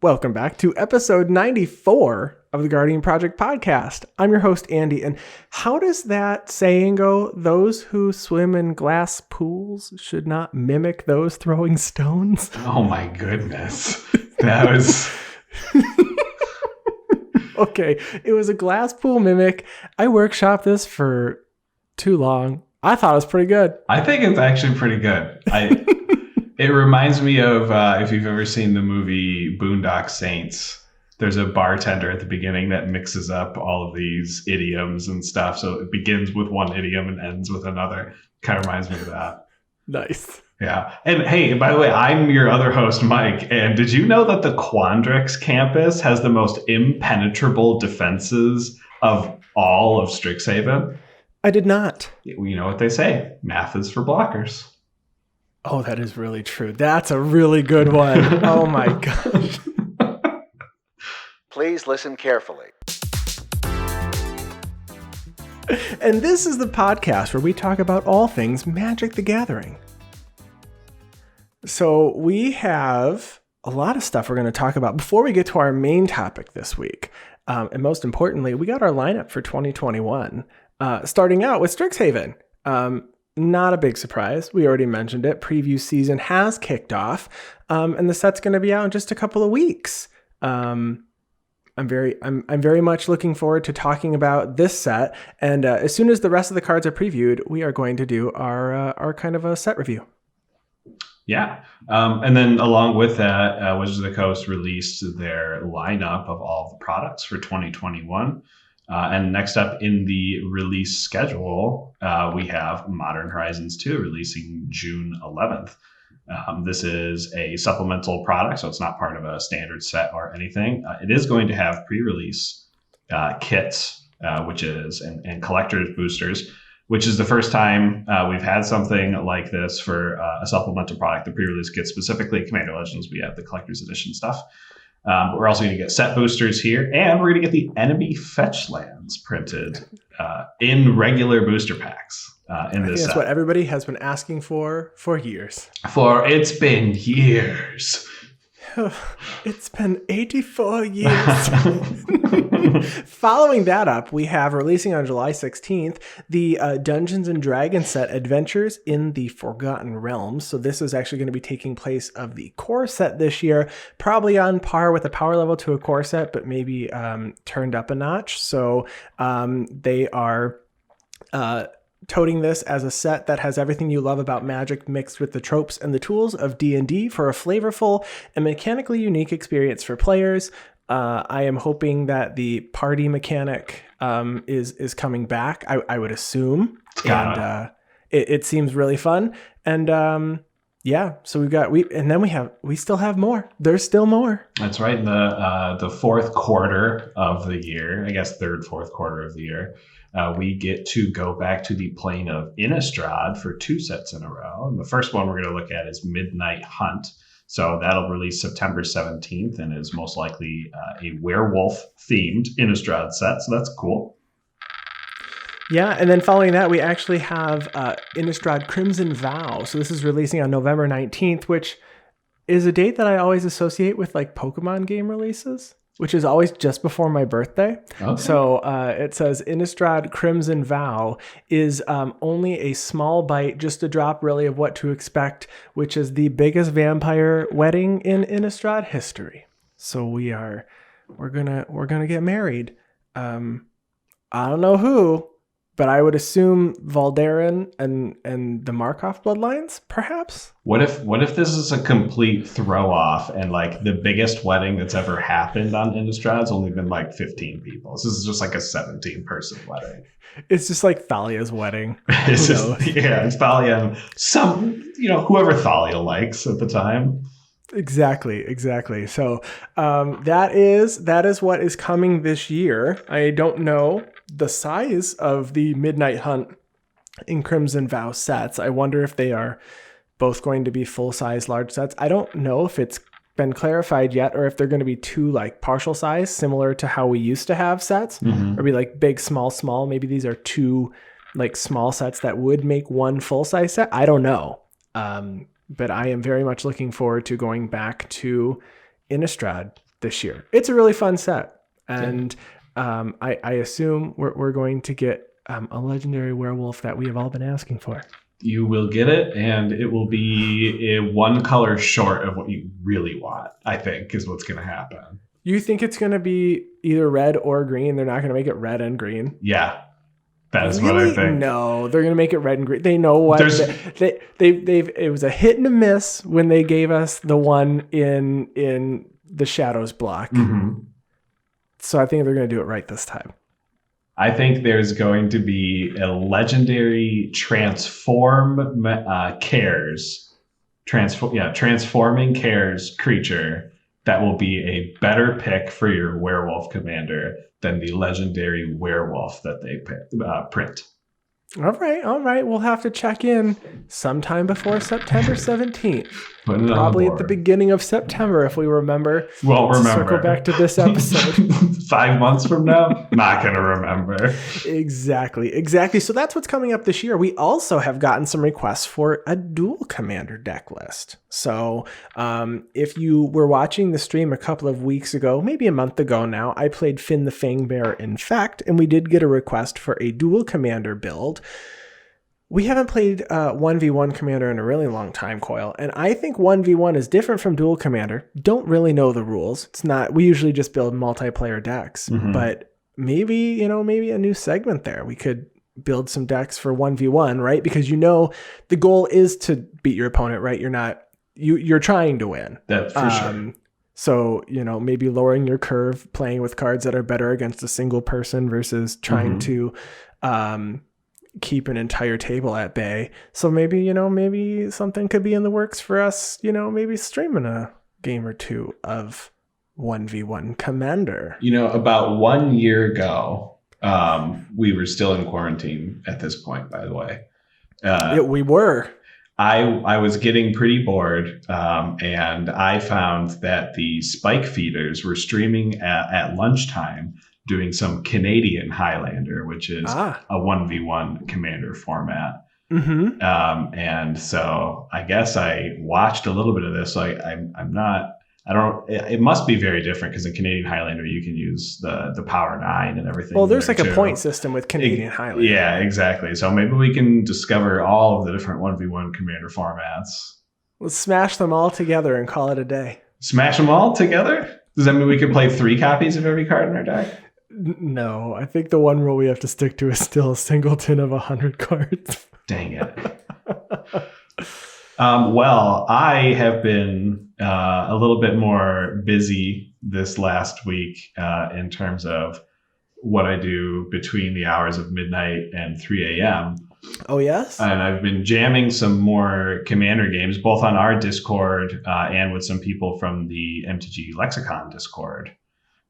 Welcome back to episode 94 of the Guardian Project podcast. I'm your host, Andy, and how does that saying go? Those who swim in glass pools should not mimic those throwing stones? Oh my goodness. That was... Okay, it was a glass pool mimic. I workshopped this for too long. I thought it was pretty good. I think it's actually pretty good. It reminds me of, if you've ever seen the movie Boondock Saints, there's a bartender at the beginning that mixes up all of these idioms and stuff. So it begins with one idiom and ends with another. Kind of reminds me of that. Nice. Yeah. And hey, by the way, I'm your other host, Mike. And did you know that the Quandrix campus has the most impenetrable defenses of all of Strixhaven? I did not. You know what they say. Math is for blockers. Oh, that is really true. That's a really good one. Oh my gosh. Please listen carefully. And this is the podcast where we talk about all things Magic the Gathering. So we have a lot of stuff we're going to talk about before we get to our main topic this week. And most importantly, we got our lineup for 2021, starting out with Strixhaven. Not a big surprise. We already mentioned it. Preview season has kicked off, and the set's going to be out in just a couple of weeks. I'm very much looking forward to talking about this set. And as soon as the rest of the cards are previewed, we are going to do our kind of a set review. Yeah. And then along with that, Wizards of the Coast released their lineup of all the products for 2021. And next up in the release schedule, we have Modern Horizons 2 releasing June 11th. This is a supplemental product, so it's not part of a standard set or anything. It is going to have pre-release kits, which is and collector's boosters, which is the first time we've had something like this for a supplemental product. The pre-release kits, specifically Commander Legends, we have the collector's edition stuff. But we're also going to get set boosters here, and we're going to get the enemy fetch lands printed in regular booster packs in this set. That's what everybody has been asking for years. It's been years. It's been 84 years. Following that up, we have releasing on July 16th, the Dungeons & Dragons set Adventures in the Forgotten Realms. So this is actually going to be taking place of the core set this year, probably on par with the power level to a core set, but maybe turned up a notch. So they are... toting this as a set that has everything you love about Magic mixed with the tropes and the tools of D&D for a flavorful and mechanically unique experience for players. I am hoping that the party mechanic is coming back. I would assume, and it seems really fun. And yeah, so we still have more. There's still more. That's right. In the fourth quarter of the year, I guess fourth quarter of the year. We get to go back to the plane of Innistrad for 2 sets in a row. And the first one we're going to look at is Midnight Hunt. So that'll release September 17th and is most likely a werewolf-themed Innistrad set. So that's cool. Yeah, and then following that, we actually have Innistrad Crimson Vow. So this is releasing on November 19th, which is a date that I always associate with like Pokemon game releases, which is always just before my birthday. Okay. So it says Innistrad Crimson Vow is only a small bite, just a drop really of what to expect, which is the biggest vampire wedding in Innistrad history. So we're gonna get married. I don't know who, but I would assume Valderin and the Markov bloodlines, perhaps. What if this is a complete throw off and like the biggest wedding that's ever happened on Innistrad's only been like 15 people? This is just like a 17-person wedding. It's just like Thalia's wedding. It's Thalia and whoever Thalia likes at the time. Exactly. So that is what is coming this year. I don't know the size of the Midnight Hunt in Crimson Vow sets. I wonder if they are both going to be full-size large sets. I don't know if it's been clarified yet or if they're going to be 2 like partial size, similar to how we used to have sets, or be like big, small. Maybe these are 2 like small sets that would make 1 full-size set. I don't know. But I am very much looking forward to going back to Innistrad. this year. It's a really fun set. And I assume we're going to get a legendary werewolf that we have all been asking for. You will get it, and it will be one color short of what you really want, I think, is what's going to happen. You think it's going to be either red or green? They're not going to make it red and green? Yeah. That is what I think. No, they're going to make it red and green. They know what it was a hit and a miss when they gave us the one in the Shadows block. Mm-hmm. So I think they're going to do it right this time. I think there's going to be a legendary transforming cares creature that will be a better pick for your werewolf commander than the legendary werewolf that they print. All right. We'll have to check in sometime before September 17th. Probably at the beginning of September, if we remember. Won't remember. Circle back to this episode. 5 months from now? Not going to remember. Exactly. So that's what's coming up this year. We also have gotten some requests for a dual commander deck list. So if you were watching the stream a couple of weeks ago, maybe a month ago now, I played Finn the Fangbearer Infect, and we did get a request for a dual commander build. We haven't played 1v1 commander in a really long time, Coyle, and I think 1v1 is different from dual commander. Don't really know the rules. It's not. We usually just build multiplayer decks, but maybe a new segment there. We could build some decks for 1v1, right? Because the goal is to beat your opponent, right? You're trying to win. That's for sure. So, maybe lowering your curve, playing with cards that are better against a single person versus trying to keep an entire table at bay. So maybe something could be in the works for us, maybe streaming a game or two of 1v1 Commander. About 1 year ago, we were still in quarantine at this point, by the way. We were. I was getting pretty bored, and I found that the Spike Feeders were streaming at lunchtime doing some Canadian Highlander, which is a 1v1 commander format. And so I guess I watched a little bit of this. So it must be very different because in Canadian Highlander, you can use the Power 9 and everything. Well, there's a point system with Canadian Highlander. Yeah, exactly. So maybe we can discover all of the different 1v1 commander formats. Let's smash them all together and call it a day. Smash them all together? Does that mean we can play 3 copies of every card in our deck? No, I think the one rule we have to stick to is still a singleton of 100 cards. Dang it. Well, I have been a little bit more busy this last week in terms of what I do between the hours of midnight and 3 a.m. Oh, yes? And I've been jamming some more Commander games, both on our Discord and with some people from the MTG Lexicon Discord.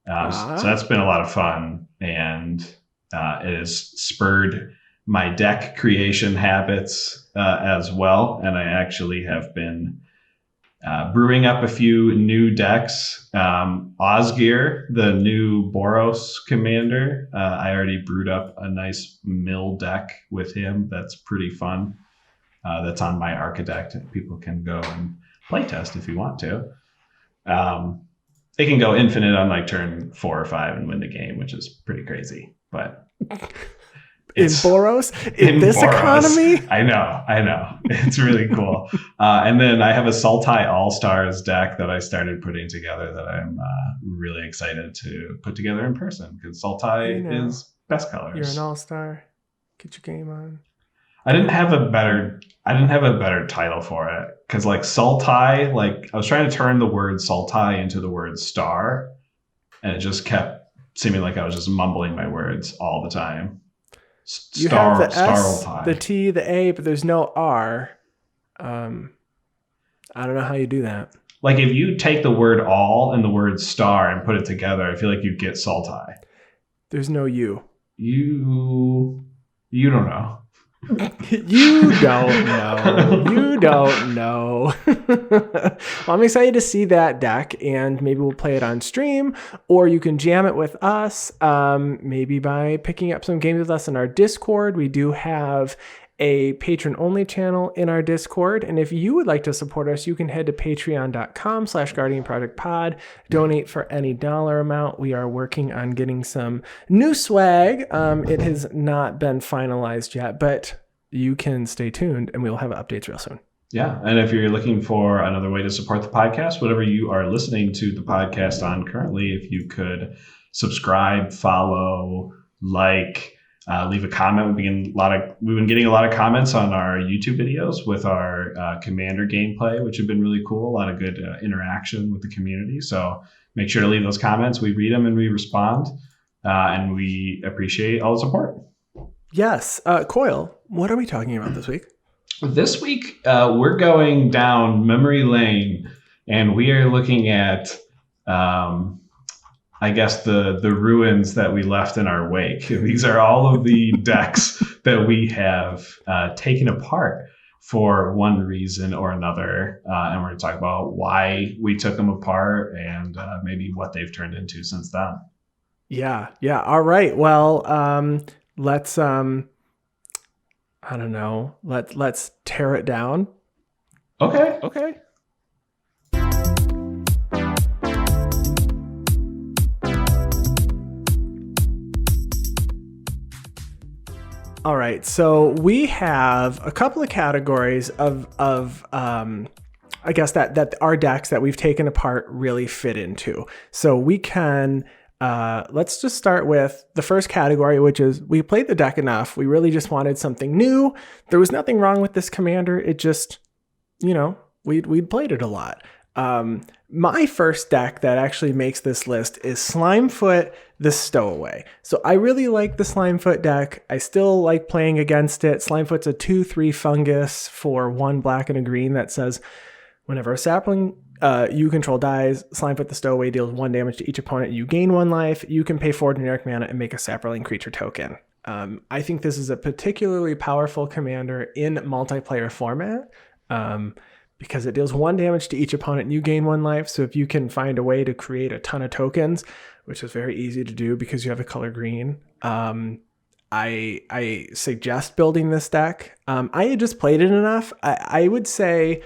So that's been a lot of fun, and it has spurred my deck creation habits as well. And I actually have been brewing up a few new decks. Osgear, the new Boros commander, I already brewed up a nice mill deck with him. That's pretty fun. That's on my Archidect. People can go and playtest if you want to. They can go infinite on like turn 4 or 5 and win the game, which is pretty crazy. But in Boros? In this Boros. Economy? I know. It's really cool. And then I have a Sultai All-Stars deck that I started putting together that I'm really excited to put together in person because Sultai is best colors. You're an all-star. Get your game on. I didn't have a better title for it because like Sultai, like I was trying to turn the word Sultai into the word star, and it just kept seeming like I was just mumbling my words all the time. You have the S, the T, the A, but there's no R. I don't know how you do that. Like if you take the word all and the word star and put it together, I feel like you get Sultai. There's no U. You don't know. You don't know. Well, I'm excited to see that deck, and maybe we'll play it on stream, or you can jam it with us, maybe by picking up some games with us in our Discord. We do have a patron-only channel in our Discord. And if you would like to support us, you can head to patreon.com/guardianprojectpod. Donate for any dollar amount. We are working on getting some new swag. It has not been finalized yet, but you can stay tuned and we'll have updates real soon. Yeah. And if you're looking for another way to support the podcast, whatever you are listening to the podcast on currently, if you could subscribe, follow, like, leave a comment. We've been getting a lot of comments on our YouTube videos with our Commander gameplay, which have been really cool. A lot of good interaction with the community. So make sure to leave those comments. We read them and we respond. And we appreciate all the support. Yes. Coyle, what are we talking about this week? This week, we're going down memory lane, and we are looking at, I guess, the ruins that we left in our wake. These are all of the decks that we have taken apart for one reason or another, and we're going to talk about why we took them apart and maybe what they've turned into since then. Yeah. All right. Well, let's I don't know. Let's tear it down. Okay. All right. So we have a couple of categories of I guess that our decks that we've taken apart really fit into. So we can let's just start with the first category, which is we played the deck enough. We really just wanted something new. There was nothing wrong with this commander. It just, we'd played it a lot. My first deck that actually makes this list is Slimefoot the Stowaway. So I really like the Slimefoot deck. I still like playing against it. Slimefoot's a 2/3 fungus for 1 black and a green that says whenever a sapling you control dies, Slimefoot the Stowaway deals 1 damage to each opponent. You gain 1 life. You can pay 4 generic mana and make a sapling creature token. I think this is a particularly powerful commander in multiplayer format because it deals 1 damage to each opponent and you gain 1 life. So if you can find a way to create a ton of tokens, which is very easy to do because you have a color green, I suggest building this deck. I had just played it enough. I would say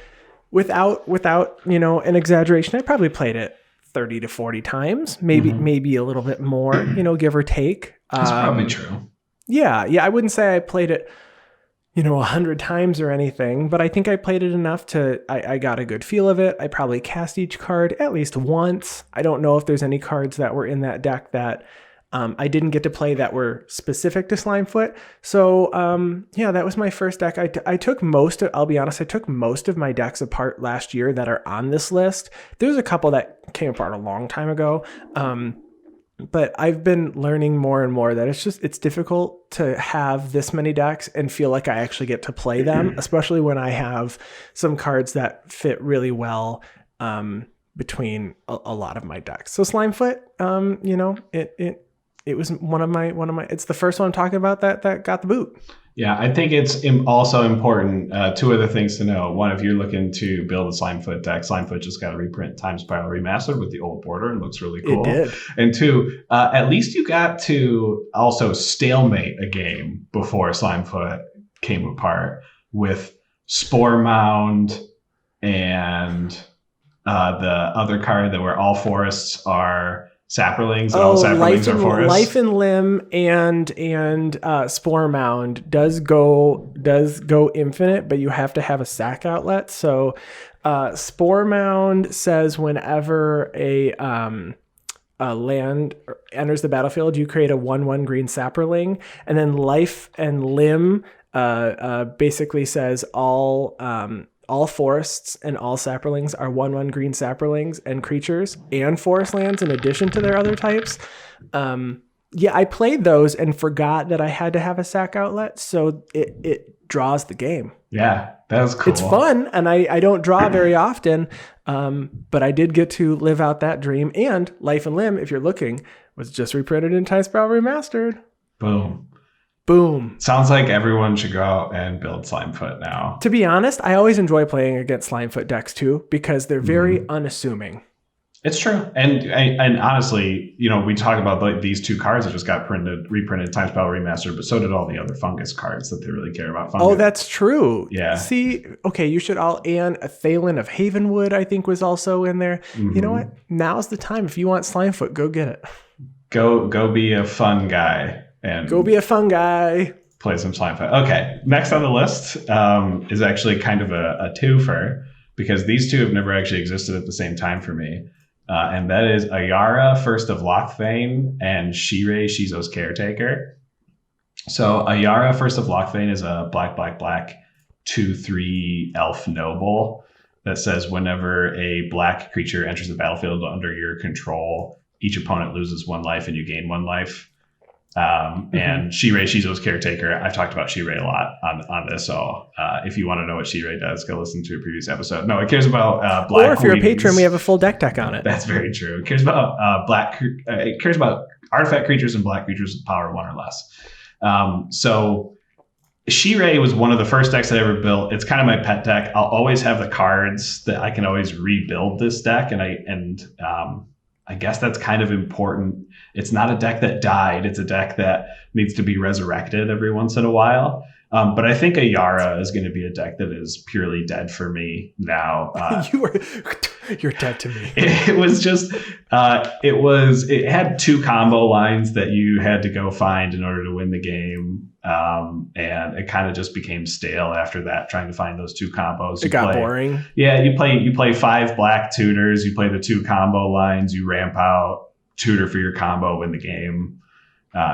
without an exaggeration, I probably played it 30 to 40 times, maybe a little bit more, give or take. That's probably true. Yeah. I wouldn't say I played it, 100 times or anything, but I think I played it enough I got a good feel of it. I probably cast each card at least once. I don't know if there's any cards that were in that deck that I didn't get to play that were specific to Slimefoot. So, that was my first deck. I'll be honest, I took most of my decks apart last year that are on this list. There's a couple that came apart a long time ago. But I've been learning more and more that it's difficult to have this many decks and feel like I actually get to play them, especially when I have some cards that fit really well, between a lot of my decks. So Slimefoot, it was one of my, it's the first one I'm talking about that got the boot. Yeah, I think it's also important. 2 other things to know. One, if you're looking to build a Slimefoot deck, Slimefoot just got a reprint Time Spiral Remastered with the old border and looks really cool. It did. And 2, at least you got to also stalemate a game before Slimefoot came apart with Spore Mound and the other card that where all forests are saplings and all saplings are forests. Life and Limb and Spore Mound does go infinite, but you have to have a sack outlet. So Spore Mound says whenever a land enters the battlefield, you create a 1/1 green sapling, and then Life and Limb basically says all forests and all saplings are 1/1 green saplings and creatures and forest lands in addition to their other types. I played those and forgot that I had to have a sack outlet, so it draws the game. Yeah, that was cool. It's fun, and I don't draw very often, but I did get to live out that dream. And Life and Limb, if you're looking, was just reprinted in Time Spiral Remastered. Boom. Sounds like everyone should go out and build Slimefoot now. To be honest, I always enjoy playing against Slimefoot decks too, because they're very unassuming. It's true, and honestly, we talk about these two cards that just got reprinted, Time Spell Remastered, but so did all the other Fungus cards that they really care about. Fungus. Oh, that's true. Yeah. See, okay, you should all, and a Thalen of Havenwood, I think, was also in there. You know what? Now's the time. If you want Slimefoot, go get it. Go be a fun guy and go be a fun guy. Play some Slimefoot. Okay, next on the list is actually kind of a twofer because these two have never actually existed at the same time for me. And that is Ayara, First of Lochthane, and Shirei, Shizo's Caretaker. So Ayara, First of Lochthane is a black, 2/3 elf noble that says whenever a black creature enters the battlefield under your control, each opponent loses 1 life and you gain 1 life. And Shirei, Shizo's Caretaker, I've talked about Shirei a lot on this, so if you want to know what Shirei does, go listen to a previous episode. No, it cares about black. Or if you're a patron, we have a full deck on it. That's very true. It cares about it cares about artifact creatures and black creatures with power 1 or less. So Shirei was one of the first decks I ever built. It's kind of my pet deck. I'll always have the cards that I can always rebuild this deck, and I guess that's kind of important. It's not a deck that died. It's a deck that needs to be resurrected every once in a while. But I think Ayara is going to be a deck that is purely dead for me now. You're dead to me. It was just, it had 2 combo lines that you had to go find in order to win the game. And it kind of just became stale after that, trying to find those 2 combos. It got boring. Yeah, you play 5 black tutors, you play the 2 combo lines, you ramp out, tutor for your combo, win the game.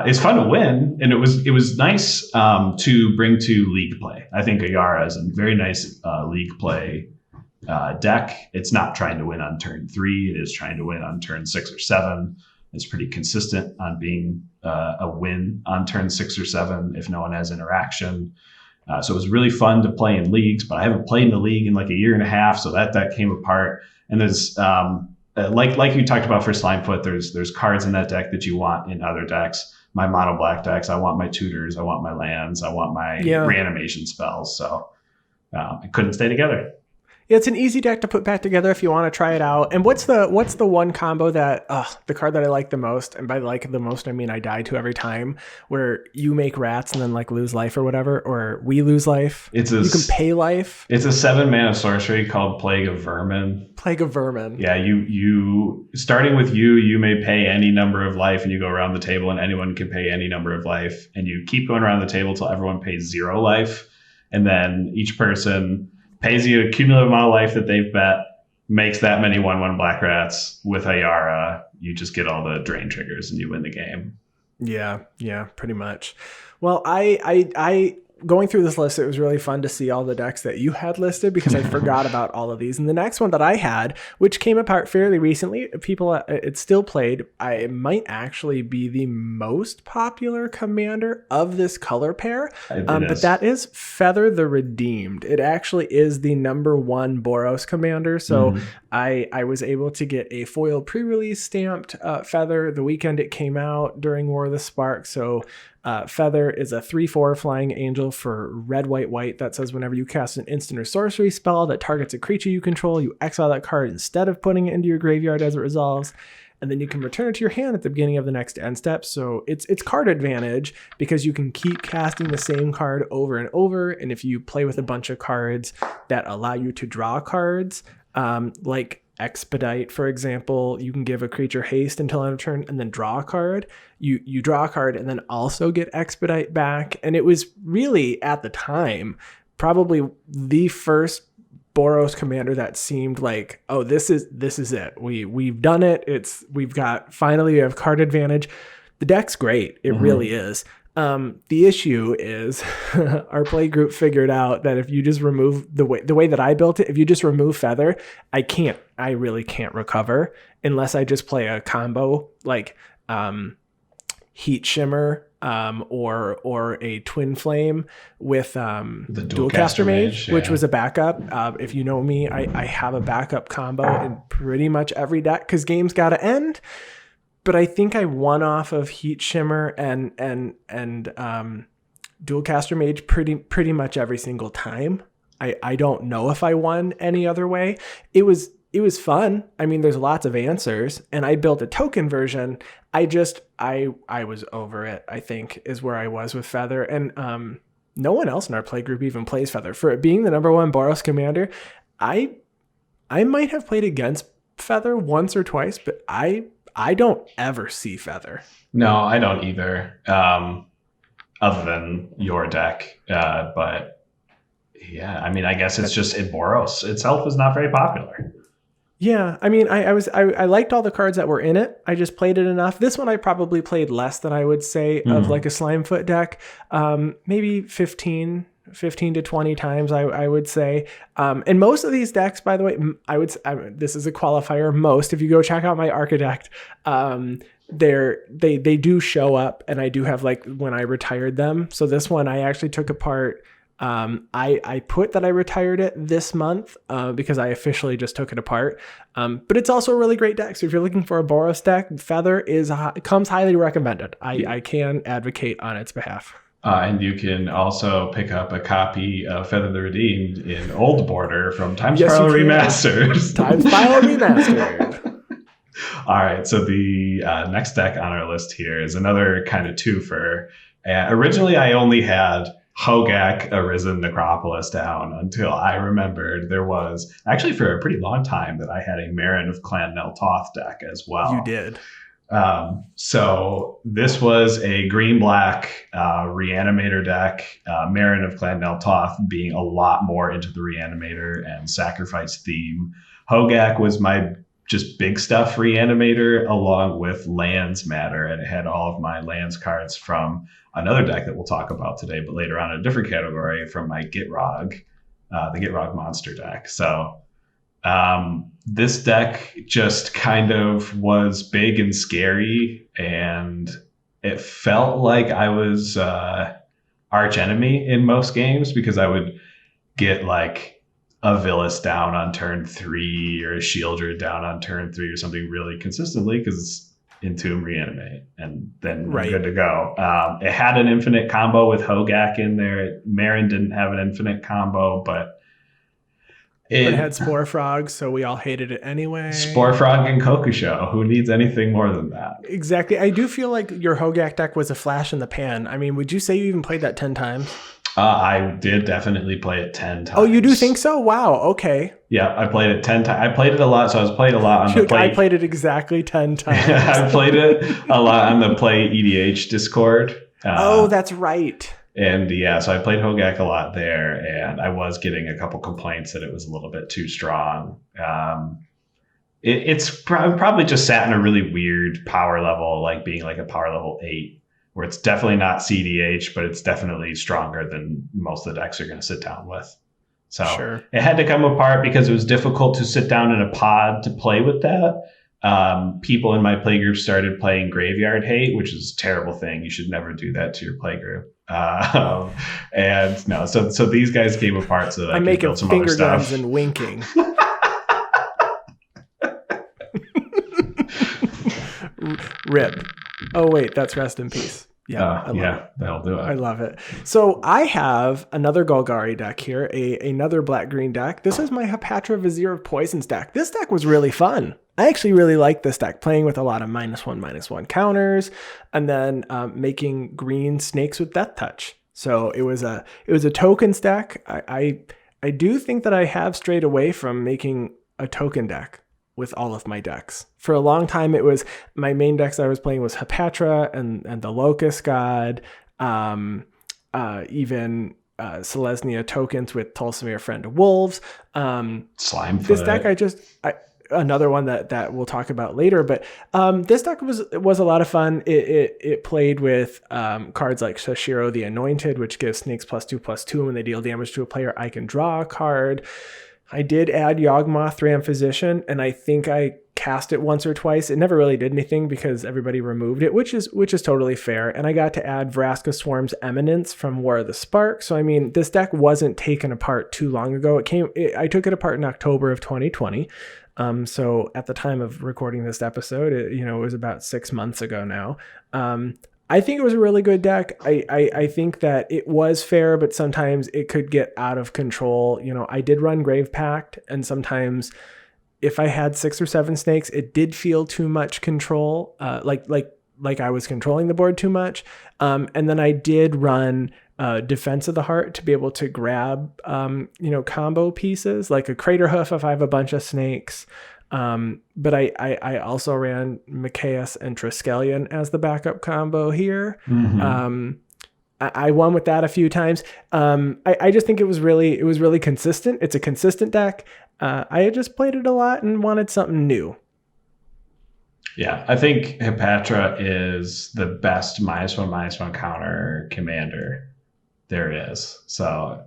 It's fun to win, and it was nice to bring to league play. I think Ayara is a very nice league play deck. It's not trying to win on turn 3. It is trying to win on turn 6 or 7. It's pretty consistent on being a win on turn 6 or 7 if no one has interaction. So it was really fun to play in leagues, but I haven't played in the league in like a year and a half, so that deck came apart. And there's like you talked about for Slimefoot, there's cards in that deck that you want in other decks. My mono black decks, I want my tutors, I want my lands, I want my reanimation spells. So I couldn't stay together. It's an easy deck to put back together if you want to try it out. And what's the one combo that the card that I like the most, and by like the most I mean I die to every time, where you make rats and then like lose life or whatever, or we lose life. You can pay life. It's a 7-mana sorcery called Plague of Vermin. Plague of Vermin. Yeah, you starting with you may pay any number of life, and you go around the table, and anyone can pay any number of life, and you keep going around the table till everyone pays 0 life, and then each person pays you a cumulative amount of life that they've bet, makes that many 1/1 black rats. With Ayara, you just get all the drain triggers and you win the game. Yeah, pretty much. Well, I going through this list, it was really fun to see all the decks that you had listed because I forgot about all of these. And the next one that I had, which came apart fairly recently, it's still played. It might actually be the most popular commander of this color pair, but that is Feather the Redeemed. It actually is the #1 Boros commander. So I was able to get a foil pre-release stamped Feather the weekend it came out during War of the Spark. So Feather is a 3/4 flying angel for red, white. That says whenever you cast an instant or sorcery spell that targets a creature you control, you exile that card instead of putting it into your graveyard as it resolves. And then you can return it to your hand at the beginning of the next end step. So it's card advantage because you can keep casting the same card over and over. And if you play with a bunch of cards that allow you to draw cards, like Expedite, for example, you can give a creature haste until end of turn and then draw a card. You draw a card and then also get Expedite back. And it was really, at the time, probably the first Boros commander that seemed like, oh, this is it. We've done it. We have card advantage. The deck's great. It really is. The issue is our play group figured out that if you just remove the way that I built it, if you just remove Feather, I really can't recover unless I just play a combo like Heat Shimmer or a Twin Flame with the Dualcaster Mage, which was a backup. If you know me, I have a backup combo in pretty much every deck because games gotta end. But I think I won off of Heat Shimmer and Dualcaster Mage pretty much every single time. I don't know if I won any other way. It was it was fun. I mean, there's lots of answers, and I built a token version. I was over it, I think, is where I was with Feather. And no one else in our play group even plays Feather. For it being the number one Boros commander, I might have played against Feather once or twice, but I don't ever see Feather. No, I don't either. Other than your deck. But yeah, I mean, I guess it's just Boros itself is not very popular. Yeah, I mean, I liked all the cards that were in it. I just played it enough. This one I probably played less than I would say of like a Slimefoot deck. Maybe 15 to 20 times, I would say. And most of these decks, by the way, this is a qualifier, most, if you go check out my Architect, they do show up, and I do have like when I retired them. So this one I actually took apart. I put that I retired it this month because I officially just took it apart. But it's also a really great deck. So if you're looking for a Boros deck, Feather comes highly recommended. I can advocate on its behalf. And you can also pick up a copy of Feather the Redeemed in Old Border from Time Spiral Remastered. Time Spiral Remastered. All right, so the next deck on our list here is another kind of twofer. Originally, I only had Hogak, Arisen, Necropolis down until I remembered there was, actually for a pretty long time, that I had a Marin of Clan Neltoth deck as well. You did. So this was a green-black Reanimator deck, Marin of Clan Neltoth being a lot more into the Reanimator and Sacrifice theme. Hogak was my just big stuff Reanimator along with Lands Matter, and it had all of my lands cards from another deck that we'll talk about today, but later on in a different category from my Gitrog, the Gitrog monster deck. So this deck just kind of was big and scary, and it felt like I was arch enemy in most games because I would get like a Villas down on turn 3 or a Shieldred down on turn 3 or something really consistently because Entomb, Reanimate, and then we're good to go. It had an infinite combo with Hogak in there. Marin didn't have an infinite combo, but it had Spore Frog, so we all hated it anyway. Spore Frog and Kokusho. Who needs anything more than that? Exactly. I do feel like your Hogak deck was a flash in the pan. I mean, would you say you even played that 10 times? I did definitely play it 10 times. Oh, you do think so? Wow. Okay. Yeah, I played it 10 times. I played it a lot, so I was playing a lot on the play. I played it exactly 10 times. I played it a lot on the Play EDH Discord. Oh, that's right. And yeah, so I played Hogak a lot there, and I was getting a couple complaints that it was a little bit too strong. It's probably just sat in a really weird power level, like being like a power level 8. Where it's definitely not CDH, but it's definitely stronger than most of the decks are going to sit down with. So It had to come apart because it was difficult to sit down in a pod to play with that. People in my playgroup started playing Graveyard Hate, which is a terrible thing. You should never do that to your playgroup. And no, so these guys came apart so that I'm making finger guns and winking. Rip. Oh, wait, that's rest in peace. Yeah, that'll do it. I love it. So I have another Golgari deck here, another black-green deck. This is my Hapatra Vizier of Poisons deck. This deck was really fun. I actually really liked this deck, playing with a lot of -1/-1 counters, and then making green snakes with Death Touch. So it was a tokens deck. I do think that I have strayed away from making a token deck with all of my decks. For a long time, it was my main decks I was playing was Hapatra and the Locust God, even Selesnya tokens with Tulsimir Friend of Wolves. Slimefoot. This deck another one that we'll talk about later, but this deck was a lot of fun. It played with cards like Sashiro the Anointed, which gives snakes +2/+2 when they deal damage to a player. I can draw a card. I did add Yawgmoth Ram Physician, and I think I cast it once or twice. It never really did anything because everybody removed it, which is totally fair. And I got to add Vraska Swarm's Eminence from War of the Spark. So I mean, this deck wasn't taken apart too long ago. I took it apart in October of 2020. So at the time of recording this episode, it was about 6 months ago now. I think it was a really good deck. I think that it was fair, but sometimes it could get out of control. I did run Grave Pact, and sometimes if I had 6 or 7 snakes, it did feel too much control, like I was controlling the board too much. And then I did run Defense of the Heart to be able to grab, combo pieces, like a Crater Hoof if I have a bunch of snakes. But I also ran Micaeus and Triskelion as the backup combo here. Mm-hmm. I won with that a few times. I just think it was really consistent. It's a consistent deck. I had just played it a lot and wanted something new. Yeah, I think Hepatra is the best -1/-1 counter commander there is. So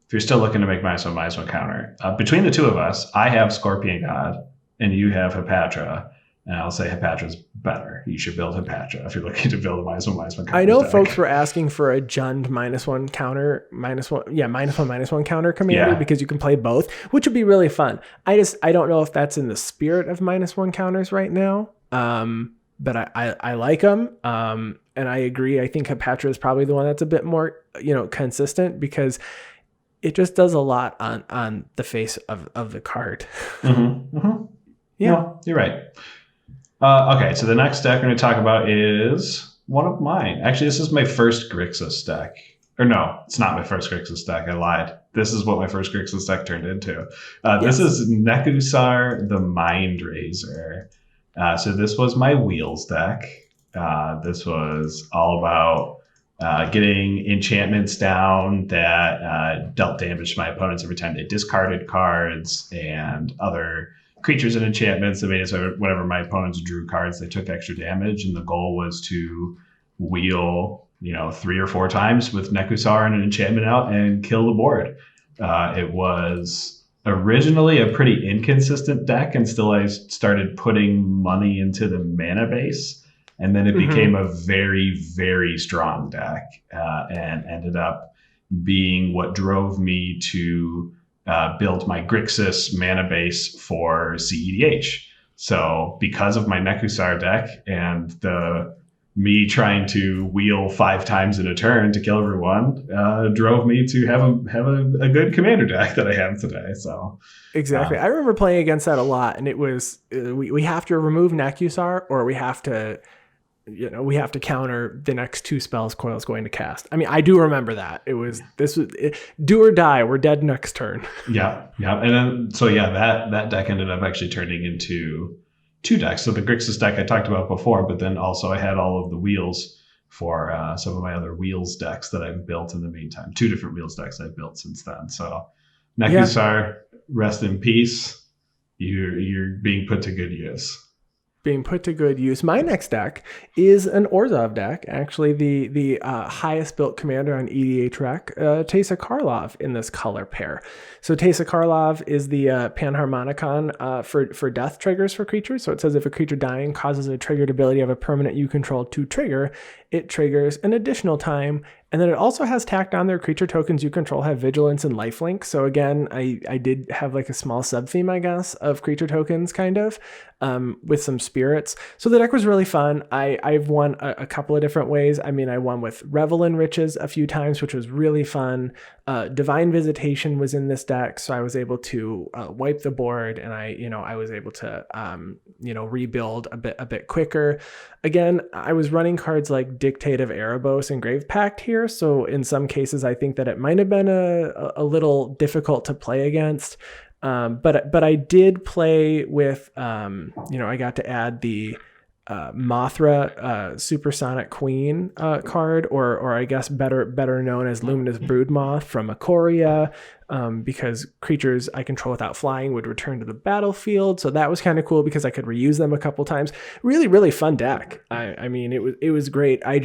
if you're still looking to make -1/-1 counter, between the two of us, I have Scorpion God and you have Hepatra. And I'll say Hepatra's better. You should build Hepatra if you're looking to build a -1/-1 counter. I know deck. folks were asking for a Jund -1 counter, -1/-1 counter commander because you can play both, which would be really fun. I don't know if that's in the spirit of -1 counters right now. But I like them. And I agree. I think Hepatra is probably the one that's a bit more, consistent because it just does a lot on the face of the card. Mm-hmm. Mm-hmm. Yeah. No, you're right. Okay, so the next deck we're going to talk about is one of mine. Actually, this is my first Grixis deck. Or no, it's not my first Grixis deck. I lied. This is what my first Grixis deck turned into. This is Nekusar the Mind Razor. So this was my Wheels deck. This was all about getting enchantments down that dealt damage to my opponents every time they discarded cards, and other creatures and enchantments that made it so whenever my opponents drew cards, they took extra damage. And the goal was to wheel, 3 or 4 times with Nekusar and an enchantment out and kill the board. It was originally a pretty inconsistent deck until I started putting money into the mana base. And then it became a very, very strong deck and ended up being what drove me to build my Grixis mana base for CEDH. So because of my Nekusar deck and me trying to wheel 5 times in a turn to kill everyone, drove me to have a good commander deck that I have today. So exactly. I remember playing against that a lot, and it was we have to remove Nekusar, or we have to counter the next 2 spells Coil's going to cast. I mean, I do remember that. Do or die. We're dead next turn. Yeah. And then, that deck ended up actually turning into 2 decks. So the Grixis deck I talked about before, but then also I had all of the wheels for some of my other wheels decks that I've built in the meantime. 2 different wheels decks I've built since then. So Nekusar, rest in peace. You're being put to good use. My next deck is an Orzov deck, actually the highest built commander on EDH Rec, Teysa Karlov in this color pair. So Teysa Karlov is the Panharmonicon for death triggers for creatures. So it says if a creature dying causes a triggered ability of a permanent you control to trigger, it triggers an additional time. And then it also has tacked on their creature tokens you control have vigilance and lifelink. So again, I did have like a small sub-theme, I guess, of creature tokens kind of with some spirits. So the deck was really fun. I've won a couple of different ways. I mean, I won with Revel in Riches a few times, which was really fun. Divine Visitation was in this deck, so I was able to wipe the board, and I was able to rebuild a bit quicker. Again, I was running cards like Dictate of Erebos and Grave Pact here, so in some cases I think that it might have been a little difficult to play against. But I did play with I got to add the Mothra Supersonic Queen card, or I guess better known as Luminous Broodmoth from Ikoria, because creatures I control without flying would return to the battlefield. So that was kind of cool because I could reuse them a couple times. Really, really fun deck. I mean, it was great. I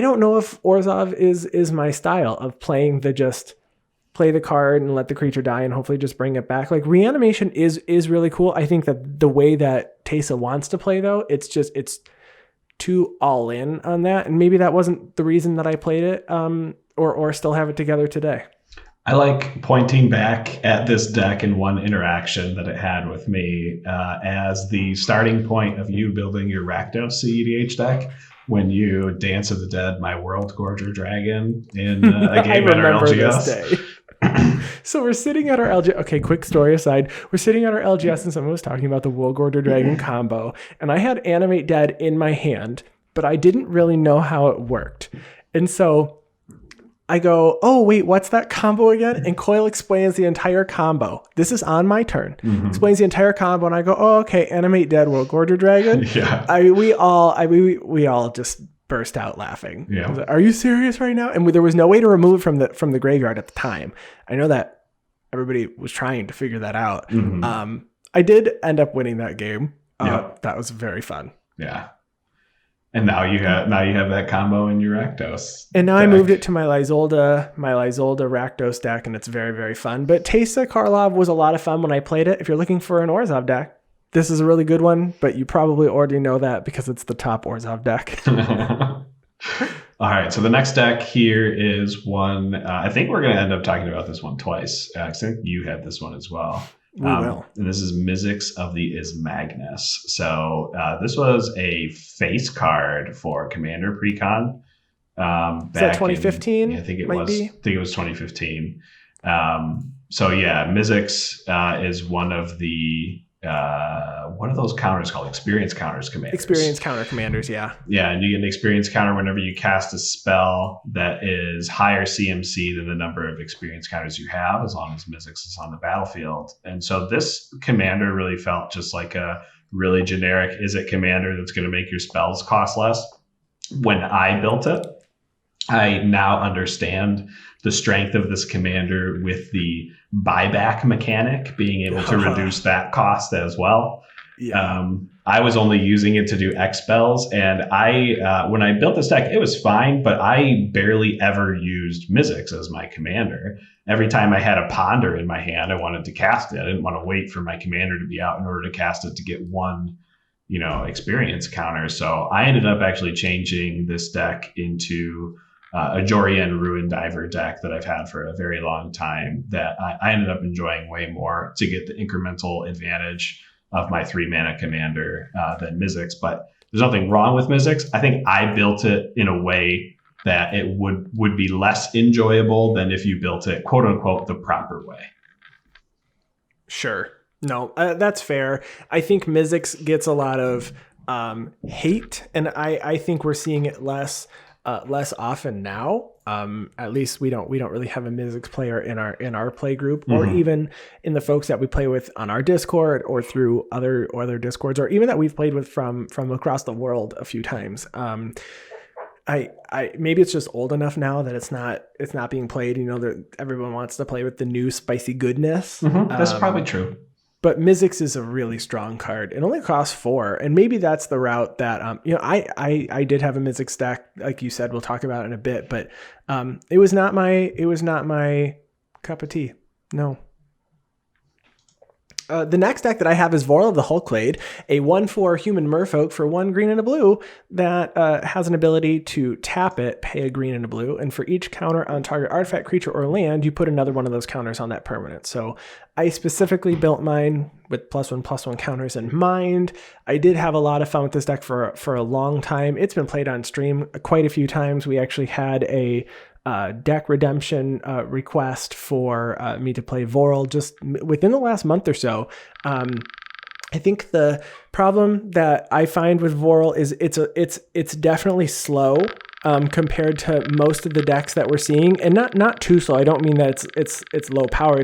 don't know if Orzov is my style of playing just play the card and let the creature die and hopefully just bring it back. Like reanimation is really cool. I think that the way that Teysa wants to play though, it's too all in on that. And maybe that wasn't the reason that I played it, or still have it together today. I like pointing back at this deck and one interaction that it had with me as the starting point of you building your Rakdos CEDH deck when you Dance of the Dead, my World Gorger Dragon in a game in our LGS. This day. So we're sitting at our LGS. Okay, quick story aside. We're sitting at our LGS and someone was talking about the World Order Dragon combo. And I had Animate Dead in my hand, but I didn't really know how it worked. And so I go, oh, wait, what's that combo again? And Coyle explains the entire combo. This is on my turn. Explains the entire combo. And I go, oh, okay, Animate Dead World Order Dragon. Yeah. We all just burst out laughing. Yeah. I was like, are you serious right now? And there was no way to remove it from the graveyard at the time. I know that everybody was trying to figure that out. I did end up winning that game. That was very fun. Yeah. And now you have that combo in your Rakdos. And now deck. I moved it to my Lysolda Rakdos deck, and it's very, very fun. But Teysa Karlov was a lot of fun when I played it. If you're looking for an Orzov deck, this is a really good one, but you probably already know that because it's the top Orzov deck. All right, so the next deck here is one. I think we're going to end up talking about this one twice. I think you had this one as well. We will. And this is Mizzix of the Ismagnus. So this was a face card for Commander Precon. Is that 2015? I think it was. I think it was 2015. So yeah, Mizzix is one of the what are those counters called? Experience counters commanders. Experience counter commanders, yeah. Yeah, and you get an experience counter whenever you cast a spell that is higher CMC than the number of experience counters you have, as long as Mizzix is on the battlefield. And so this commander really felt just like a really generic Izzet commander that's going to make your spells cost less. When I built it, I now understand the strength of this commander with the buyback mechanic, being able to reduce that cost as well. Yeah. I was only using it to do X spells, and I when I built this deck, it was fine, but I barely ever used Mizzix as my commander. Every time I had a Ponder in my hand, I wanted to cast it. I didn't want to wait for my commander to be out in order to cast it to get one, experience counter. So I ended up actually changing this deck into a Jorian Ruin Diver deck that I've had for a very long time that I ended up enjoying way more to get the incremental advantage of my 3-mana commander than Mizzix. But there's nothing wrong with Mizzix. I think I built it in a way that it would be less enjoyable than if you built it, quote unquote, the proper way. Sure. No, that's fair. I think Mizzix gets a lot of hate, and I think we're seeing it less often now. At least we don't really have a Mizzix player in our play group, or even in the folks that we play with on our Discord or through other Discords, or even that we've played with from across the world a few times. I maybe it's just old enough now that it's not being played. That everyone wants to play with the new spicy goodness. That's probably true. But Mizzix is a really strong card. It only costs 4, and maybe that's the route that I did have a Mizzix deck, like you said. We'll talk about it in a bit, but it was not my cup of tea. No. The next deck that I have is Vorl of the Hulklade, a 1/4 human merfolk for 1 green and a blue that has an ability to tap it, pay a green and a blue, and for each counter on target artifact, creature, or land, you put another one of those counters on that permanent. So I specifically built mine with +1/+1 counters in mind. I did have a lot of fun with this deck for a long time. It's been played on stream quite a few times. We actually had a deck redemption request for me to play Vorl just within the last month or so. I think the problem that I find with Vorl is it's definitely slow compared to most of the decks that we're seeing, and not too slow. I don't mean that it's low power.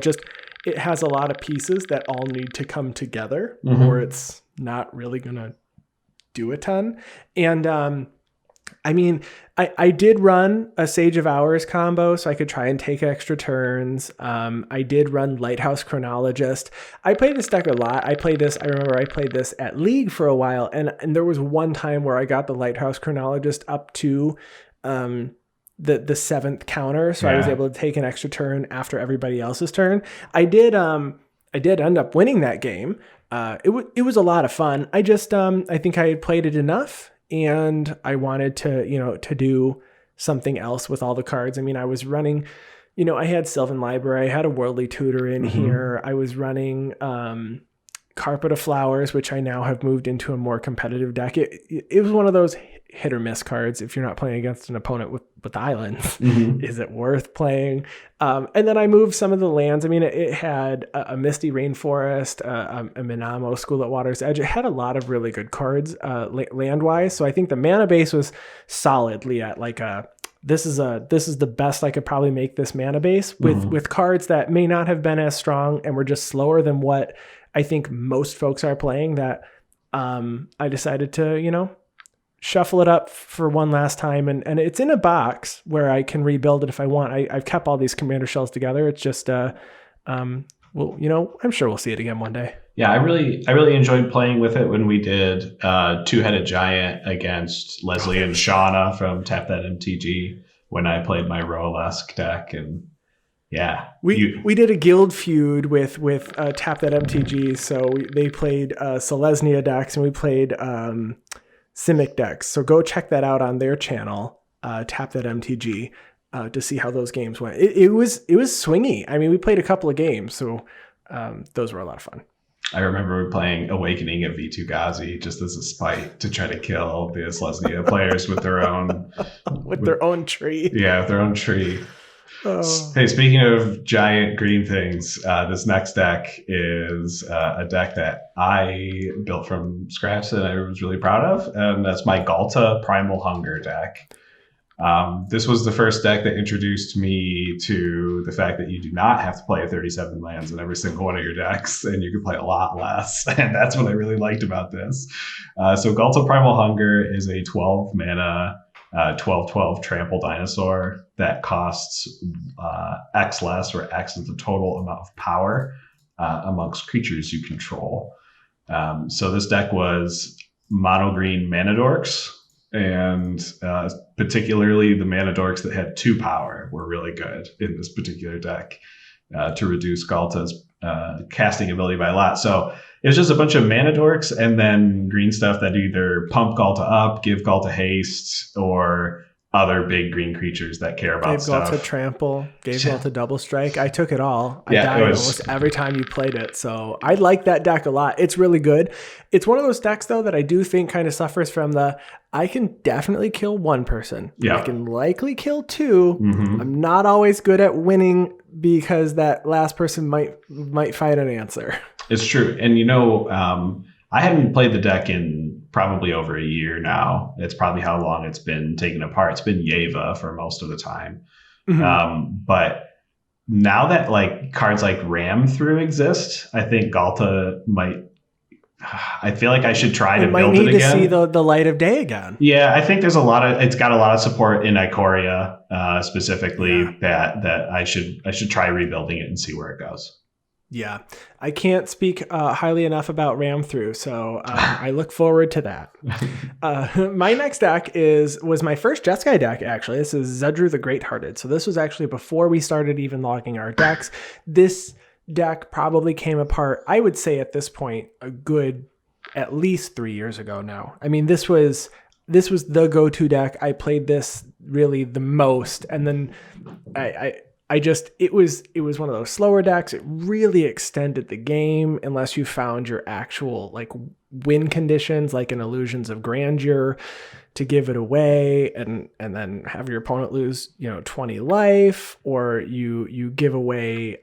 It has a lot of pieces that all need to come together, or it's not really gonna do a ton. And I did run a Sage of Hours combo so I could try and take extra turns. I did run Lighthouse Chronologist. I played this deck a lot. I remember I played this at League for a while, and there was one time where I got the Lighthouse Chronologist up to the 7th counter, so I was able to take an extra turn after everybody else's turn. I did end up winning that game. It was a lot of fun. I think I had played it enough, and I wanted to do something else with all the cards. I was running, I had Sylvan Library, I had a Worldly Tutor in here. I was running Carpet of Flowers, which I now have moved into a more competitive deck. It was one of those hit or miss cards. If you're not playing against an opponent with islands, is it worth playing? And then I moved some of the lands. I mean, it had a Misty Rainforest, a Minamo, School at Water's Edge. It had a lot of really good cards land-wise. So I think the mana base was solidly at like this is the best I could probably make this mana base with cards that may not have been as strong and were just slower than what I think most folks are playing. That I decided to, shuffle it up for one last time, and it's in a box where I can rebuild it if I want. I've kept all these commander shells together. It's just I'm sure we'll see it again one day. Yeah, I really enjoyed playing with it when we did Two-Headed Giant against Leslie and Shauna from Tap That MTG when I played my Roalesk deck. And yeah, we did a guild feud with Tap That MTG. So they played Selesnya decks and we played Simic decks. So go check that out on their channel, Tap That MTG, to see how those games went. It was swingy. I mean, we played a couple of games, so those were a lot of fun. I remember playing Awakening at V2 Ghazi just as a spite to try to kill the Selesnya players with their own their own tree. Yeah, with their own tree. Oh. Hey, speaking of giant green things, this next deck is a deck that I built from scratch that I was really proud of, and that's my Ghalta Primal Hunger deck. This was the first deck that introduced me to the fact that you do not have to play 37 lands in every single one of your decks, and you can play a lot less. And that's what I really liked about this. So Ghalta Primal Hunger is a 12 mana, 12/12 trample dinosaur that costs X less, where X is the total amount of power amongst creatures you control. So this deck was mono green mana dorks. And particularly the mana dorks that had 2 power were really good in this particular deck to reduce Ghalta's casting ability by a lot. So it was just a bunch of mana dorks and then green stuff that either pump Ghalta up, give Ghalta haste, or other big green creatures that care about stuff. Gave Ghalta trample, gave Ghalta double strike. I took it all. I died almost every time you played it. So I like that deck a lot. It's really good. It's one of those decks, though, that I do think kind of suffers from I can definitely kill one person. Yeah. I can likely kill 2. I'm not always good at winning because that last person might find an answer. It's true. And, I hadn't played the deck in probably over a year now. It's probably how long it's been taken apart. It's been Yeva for most of the time. But now that cards like Ram Through exist, I think Ghalta I feel like I should try to build it again. Might need to see the light of day again. Yeah, I think it's got a lot of support in Ikoria specifically that I should try rebuilding it and see where it goes. Yeah, I can't speak highly enough about Ram Through, so I look forward to that. My next deck was my first Jeskai deck, actually. This is Zedru the Great-Hearted. So this was actually before we started even logging our decks. This deck probably came apart, I would say at this point, a good at least 3 years ago now. I mean, this was the go-to deck. I played this really the most, and then it was one of those slower decks. It really extended the game unless you found your actual win conditions, like an Illusions of Grandeur, to give it away and then have your opponent lose 20 life, or you give away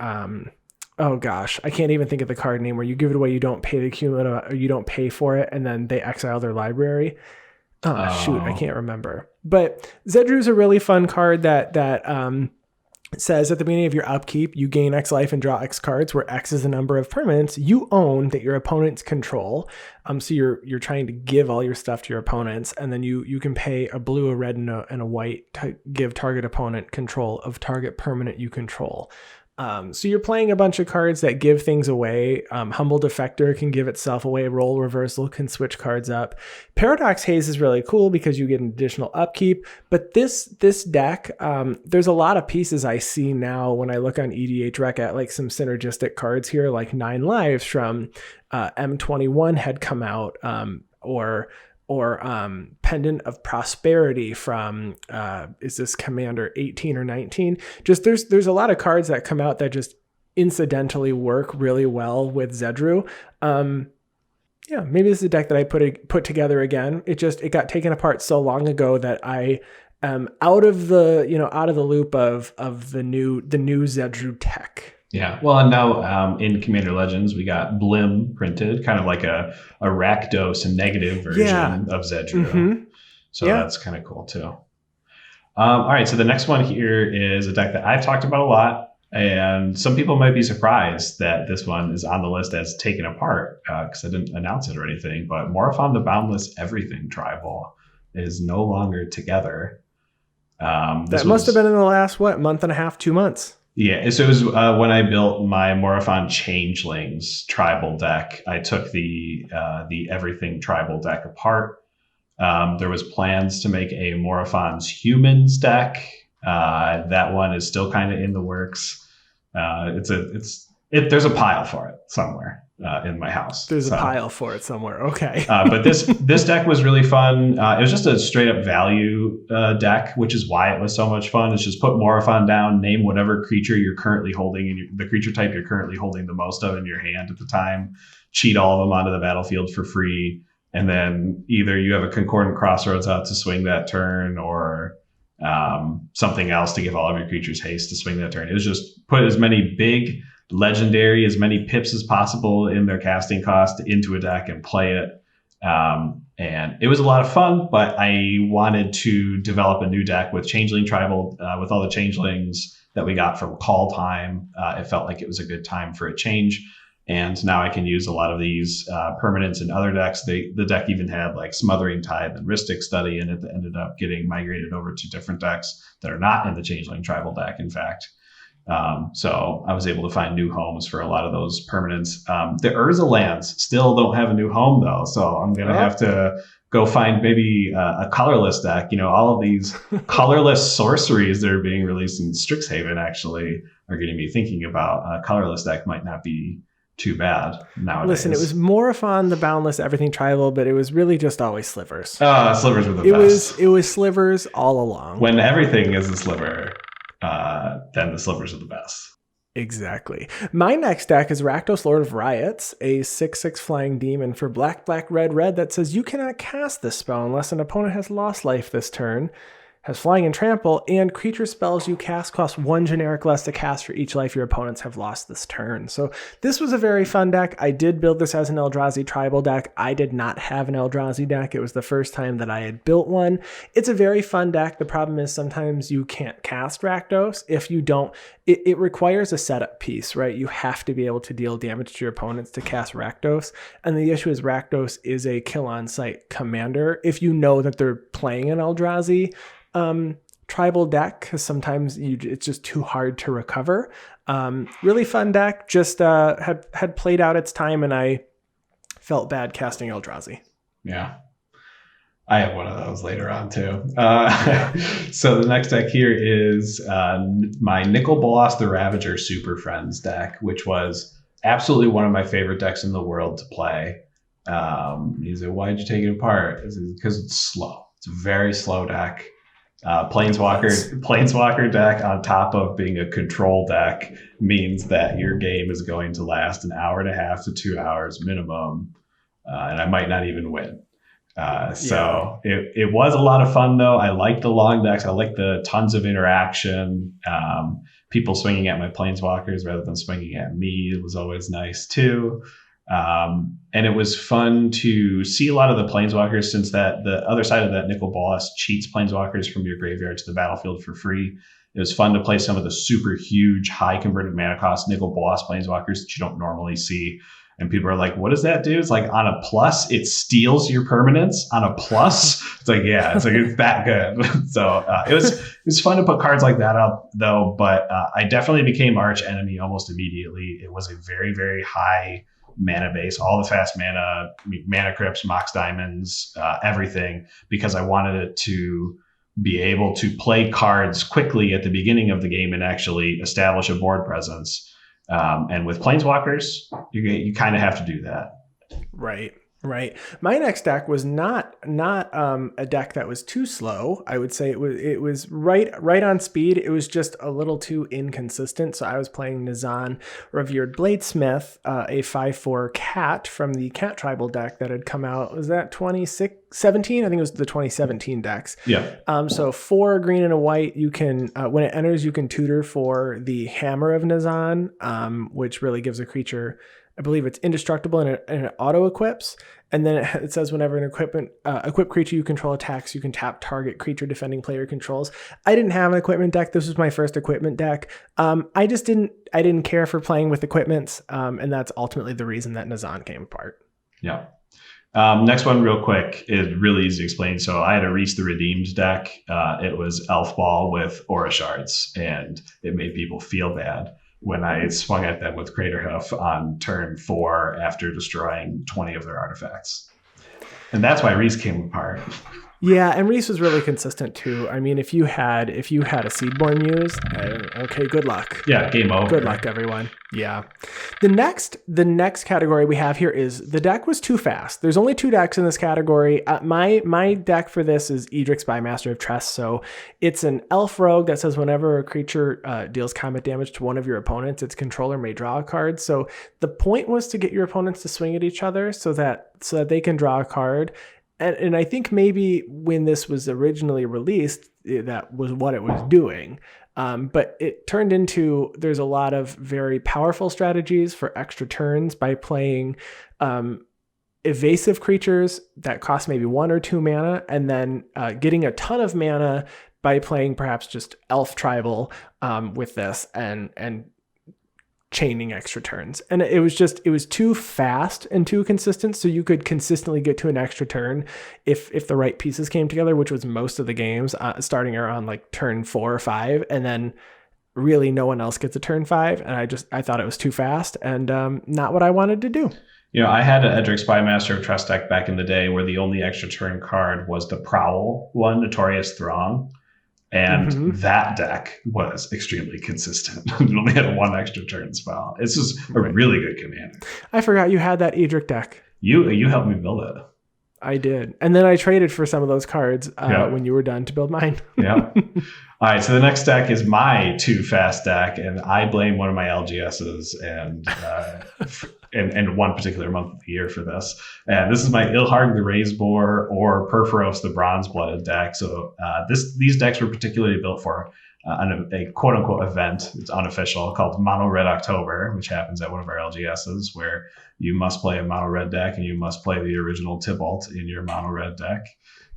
oh gosh, I can't even think of the card name where you give it away, you don't pay the cumulative, or you don't pay for it, and then they exile their library. Shoot, I can't remember. But Zedru's a really fun card that says at the beginning of your upkeep, you gain X life and draw X cards, where X is the number of permanents you own that your opponents control. So you're trying to give all your stuff to your opponents, and then you can pay a blue, a red, and a white to give target opponent control of target permanent you control. So you're playing a bunch of cards that give things away. Humble Defector can give itself away. Role Reversal can switch cards up. Paradox Haze is really cool because you get an additional upkeep. But this deck, there's a lot of pieces I see now when I look on EDH Rec at some synergistic cards here, like 9 Lives from M21 had come out, or Pendant of Prosperity from is this Commander 18 or 19? Just there's a lot of cards that come out that just incidentally work really well with Zedru. Yeah, maybe this is a deck that I put together again. It got taken apart so long ago that I am out of the loop of the new Zedru tech. Yeah. Well, and now in Commander Legends, we got Blim printed, kind of like a Rakdos and negative version of Zedru. Mm-hmm. So that's kind of cool too. All right. So the next one here is a deck that I've talked about a lot. And some people might be surprised that this one is on the list as taken apart because I didn't announce it or anything. But Morophon the Boundless Everything Tribal is no longer together. That must have been in the last, month and a half, 2 months. Yeah, so it was when I built my Morophon Changelings tribal deck. I took the Everything tribal deck apart. There was plans to make a Morophon's Humans deck. That one is still kind of in the works. There's a pile for it somewhere in my house. There's a pile for it somewhere. Okay. But this deck was really fun. It was just a straight up value deck, which is why it was so much fun. It's just put Morophon down, name whatever creature you're currently holding, the creature type you're currently holding the most of in your hand at the time, cheat all of them onto the battlefield for free, and then either you have a Concordant Crossroads out to swing that turn, or something else to give all of your creatures haste to swing that turn. It was just put as many big legendary, as many pips as possible in their casting cost into a deck and play it. And it was a lot of fun, but I wanted to develop a new deck with Changeling Tribal, with all the Changelings that we got from Call Time. It felt like it was a good time for a change. And now I can use a lot of these permanents in other decks. The deck even had like Smothering Tithe and Rhystic Study in it that ended up getting migrated over to different decks that are not in the Changeling Tribal deck, in fact. So I was able to find new homes for a lot of those permanents. The Urza lands still don't have a new home, though. So I'm going to have to go find maybe a colorless deck. All of these colorless sorceries that are being released in Strixhaven actually are getting me thinking about a colorless deck might not be too bad nowadays. Listen, it was Morophon the Boundless Everything Tribal, but it was really just always slivers. Slivers were the best. It was slivers all along. When everything is a sliver, then the slivers are the best. Exactly. My next deck is Rakdos, Lord of Riots, a 6/6 flying demon for black, red that says you cannot cast this spell unless an opponent has lost life this turn, has flying and trample, and creature spells you cast cost 1 generic less to cast for each life your opponents have lost this turn. So this was a very fun deck. I did build this as an Eldrazi tribal deck. I did not have an Eldrazi deck. It was the first time that I had built one. It's a very fun deck. The problem is sometimes you can't cast Rakdos if you don't. It requires a setup piece, right? You have to be able to deal damage to your opponents to cast Rakdos. And the issue is Rakdos is a kill on sight commander. If you know that they're playing an Eldrazi tribal deck, because sometimes it's just too hard to recover. Really fun deck, just had played out its time, and I felt bad casting Eldrazi. Yeah, I have one of those later on too. So the next deck here is my Nicol Bolas the Ravager Super Friends deck, which was absolutely one of my favorite decks in the world to play. He said, "Why'd you take it apart?" Because it's slow. It's a very slow deck. Planeswalker deck on top of being a control deck means that your game is going to last an hour and a half to 2 hours minimum, and I might not even win. So it was a lot of fun, though. I like the long decks. I like the tons of interaction. People swinging at my Planeswalkers rather than swinging at me. It was always nice, too. And it was fun to see a lot of the Planeswalkers, since that the other side of that Nicol Bolas cheats Planeswalkers from your graveyard to the battlefield for free. It was fun to play some of the super huge, high converted mana cost Nicol Bolas Planeswalkers that you don't normally see. And people are like, what does that do? It's like on a plus, it steals your permanents on a plus. It's like, yeah, it's that good. So it was fun to put cards like that up, though. But I definitely became arch enemy almost immediately. It was a very, very high mana base, all the fast mana crypts, Mox Diamonds, everything, because I wanted it to be able to play cards quickly at the beginning of the game and actually establish a board presence. And with Planeswalkers, you kind of have to do that. Right. Right. My next deck was not a deck that was too slow. I would say it was right on speed. It was just a little too inconsistent. So I was playing Nizan Revered Bladesmith, a 5/4 cat from the Cat Tribal deck that had come out. Was that 2017? I think it was the 2017 decks. Yeah. So 4 green and a white. You can when it enters, you can tutor for the Hammer of Nizan, which really gives a creature, I believe it's indestructible and it auto equips. And then it says whenever an equipped creature you control attacks, you can tap target creature defending player controls. I didn't have an equipment deck. This was my first equipment deck. I didn't care for playing with equipments. And that's ultimately the reason that Nizan came apart. Yeah. Next one real quick is really easy to explain. So I had a Reese the Redeemed deck. It was Elf Ball with Aura Shards, and it made people feel bad when I swung at them with Craterhoof on turn 4 after destroying 20 of their artifacts. And that's why Reese came apart. Yeah, and Reese was really consistent too. I mean, if you had a Seedborn Muse, okay, good luck. Yeah, game over. Good luck, everyone. Yeah. The next category we have here is the deck was too fast. There's only 2 decks in this category. My deck for this is Edric Spymaster of Tress. So it's an elf rogue that says whenever a creature deals combat damage to one of your opponents, its controller may draw a card. So the point was to get your opponents to swing at each other so that they can draw a card. And I think maybe when this was originally released, that was what it was doing. But it turned into, there's a lot of very powerful strategies for extra turns by playing evasive creatures that cost maybe 1 or 2 mana, and then getting a ton of mana by playing perhaps just Elf Tribal with this and chaining extra turns. And it was too fast and too consistent, so you could consistently get to an extra turn if the right pieces came together, which was most of the games, starting around like turn 4 or 5, and then really no one else gets a turn 5. And I thought it was too fast and not what I wanted to do. You know, I had an Edric Spymaster of Tress deck back in the day where the only extra turn card was the Prowl one, Notorious Throng. And that deck was extremely consistent. It only had 1 extra turn spell. It's just a really good command. I forgot you had that Edric deck. You helped me build it. I did. And then I traded for some of those cards when you were done to build mine. Yeah. All right. So the next deck is my too fast deck. And I blame one of my LGSs and one particular month of the year for this. And this is my Ilharg the Razeboar or Perforos the Bronze-Blooded deck. So these decks were particularly built for a quote-unquote event. It's unofficial, called Mono Red October, which happens at one of our LGSs, where you must play a mono red deck and you must play the original Tybalt in your mono red deck.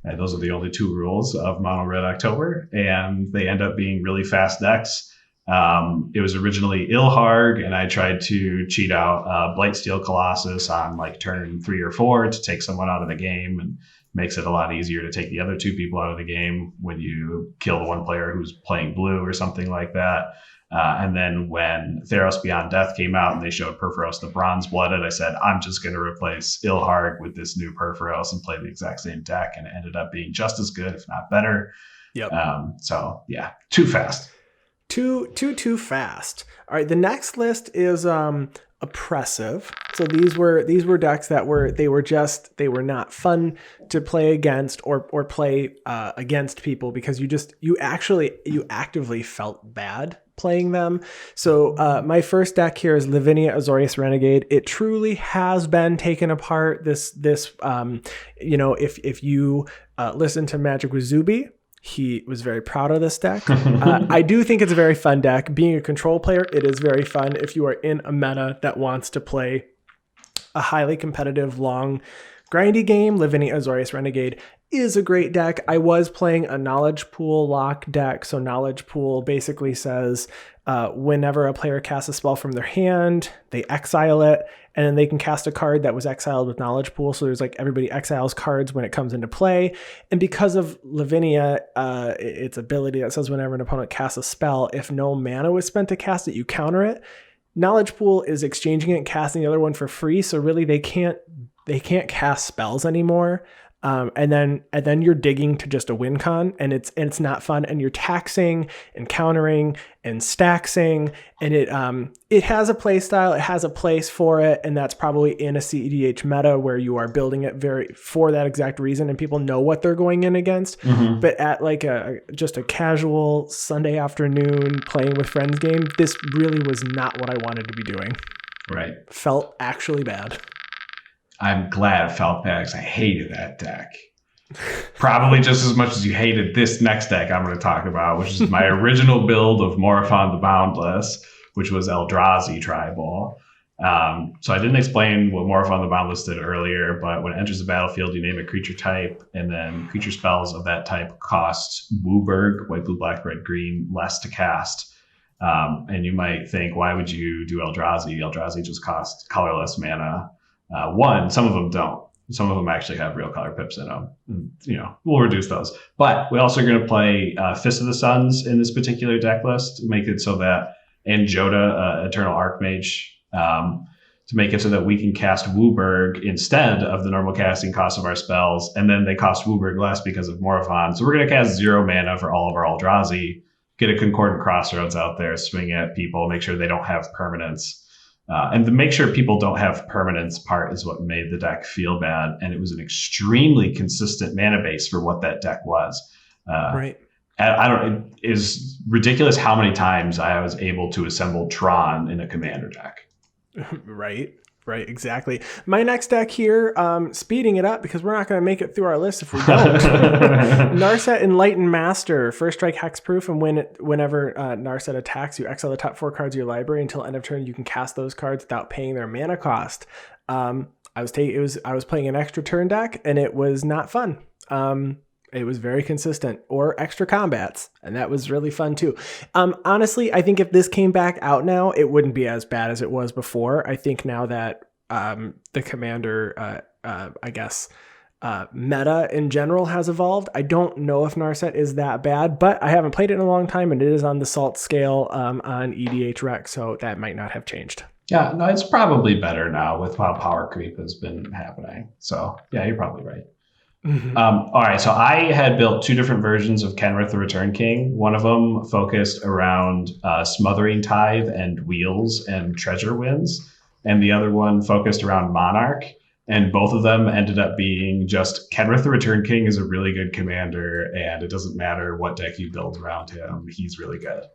And those are the only 2 rules of Mono Red October, and they end up being really fast decks. It was originally Ilharg, and I tried to cheat out Blightsteel Colossus on like turn 3 or 4 to take someone out of the game, and makes it a lot easier to take the other 2 people out of the game when you kill the one player who's playing blue or something like that. And then when Theros Beyond Death came out and they showed Perforos the Bronze-Blooded, I said, I'm just going to replace Ilharg with this new Perforos and play the exact same deck. And it ended up being just as good, if not better. Yep. So, yeah, too fast. Too fast. All right, the next list is oppressive. So these were decks that they were not fun to play against or play against people because you actively felt bad playing them. So my first deck here is Lavinia Azorius Renegade. It truly has been taken apart. If you listen to Magic with Zuby, he was very proud of this deck. I do think it's a very fun deck. Being a control player, it is very fun if you are in a meta that wants to play a highly competitive, long, grindy game. Lavinia Azorius Renegade is a great deck. I was playing a Knowledge Pool lock deck. So Knowledge Pool basically says whenever a player casts a spell from their hand, they exile it, and then they can cast a card that was exiled with Knowledge Pool. So there's like everybody exiles cards when it comes into play. And because of Lavinia, its ability that says whenever an opponent casts a spell, if no mana was spent to cast it, you counter it. Knowledge Pool is exchanging it and casting the other one for free. So really they can't cast spells anymore. And then you're digging to just a win con, and it's not fun, and you're taxing and countering and staxing, and it has a play style, it has a place for it, and that's probably in a CEDH meta where you are building it for that exact reason, and people know what they're going in against. But at like just a casual Sunday afternoon playing with friends game, this really was not what I wanted to be doing. Right. Felt actually bad. I'm glad it felt bad because I hated that deck. Probably just as much as you hated this next deck I'm going to talk about, which is my original build of Morphon the Boundless, which was Eldrazi Tribal. So I didn't explain what Morphon the Boundless did earlier, but when it enters the battlefield, you name a creature type, and then creature spells of that type cost Wooburg, white, blue, black, red, green, less to cast. And you might think, why would you do Eldrazi? Eldrazi just costs colorless mana. Some of them don't. Some of them actually have real color pips in them. We'll reduce those. But we also are going to play Fist of the Suns in this particular deck list to make it so that, and Joda, Eternal Archmage, to make it so that we can cast Wooburg instead of the normal casting cost of our spells, and then they cost Wooburg less because of Morphon. So we're going to cast 0 mana for all of our Eldrazi, get a Concordant Crossroads out there, swing at people, make sure they don't have permanents. And to make sure people don't have permanence part is what made the deck feel bad. And it was an extremely consistent mana base for what that deck was. Right. It is ridiculous how many times I was able to assemble Tron in a commander deck. Right, exactly. My next deck here, speeding it up because we're not going to make it through our list if we don't. Narset Enlightened Master, first strike hexproof, and whenever Narset attacks, you exile the top 4 cards of your library until end of turn. You can cast those cards without paying their mana cost. I was playing an extra turn deck, and it was not fun. It was very consistent, or extra combats, and that was really fun too. Honestly, I think if this came back out now, it wouldn't be as bad as it was before. I think now that the commander, meta in general has evolved, I don't know if Narset is that bad, but I haven't played it in a long time, and it is on the salt scale on EDH Rec, so that might not have changed. Yeah, no, it's probably better now with how power creep has been happening. So yeah, you're probably right. All right, so I had built 2 different versions of Kenrith the Return King. One of them focused around Smothering Tithe and Wheels and Treasure Winds, and the other one focused around Monarch. And both of them ended up being just Kenrith the Return King is a really good commander, and it doesn't matter what deck you build around him, he's really good.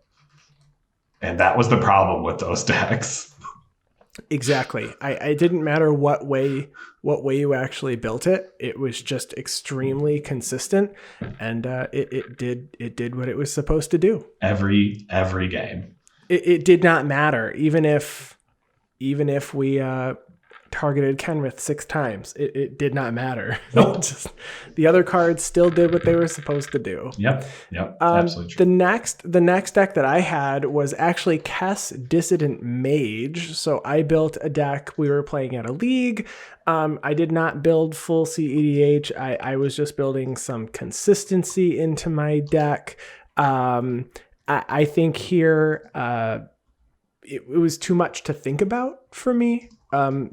And that was the problem with those decks. Exactly. It didn't matter what way you actually built it. It was just extremely consistent, and it did what it was supposed to do. Every game. It did not matter, even if we targeted Kenrith 6 times. It did not matter. Nope. The other cards still did what they were supposed to do. Yep. Absolutely true. The next deck that I had was actually Kess Dissident Mage. So I built a deck. We were playing at a league. I did not build full CEDH. I was just building some consistency into my deck. I think here it was too much to think about for me.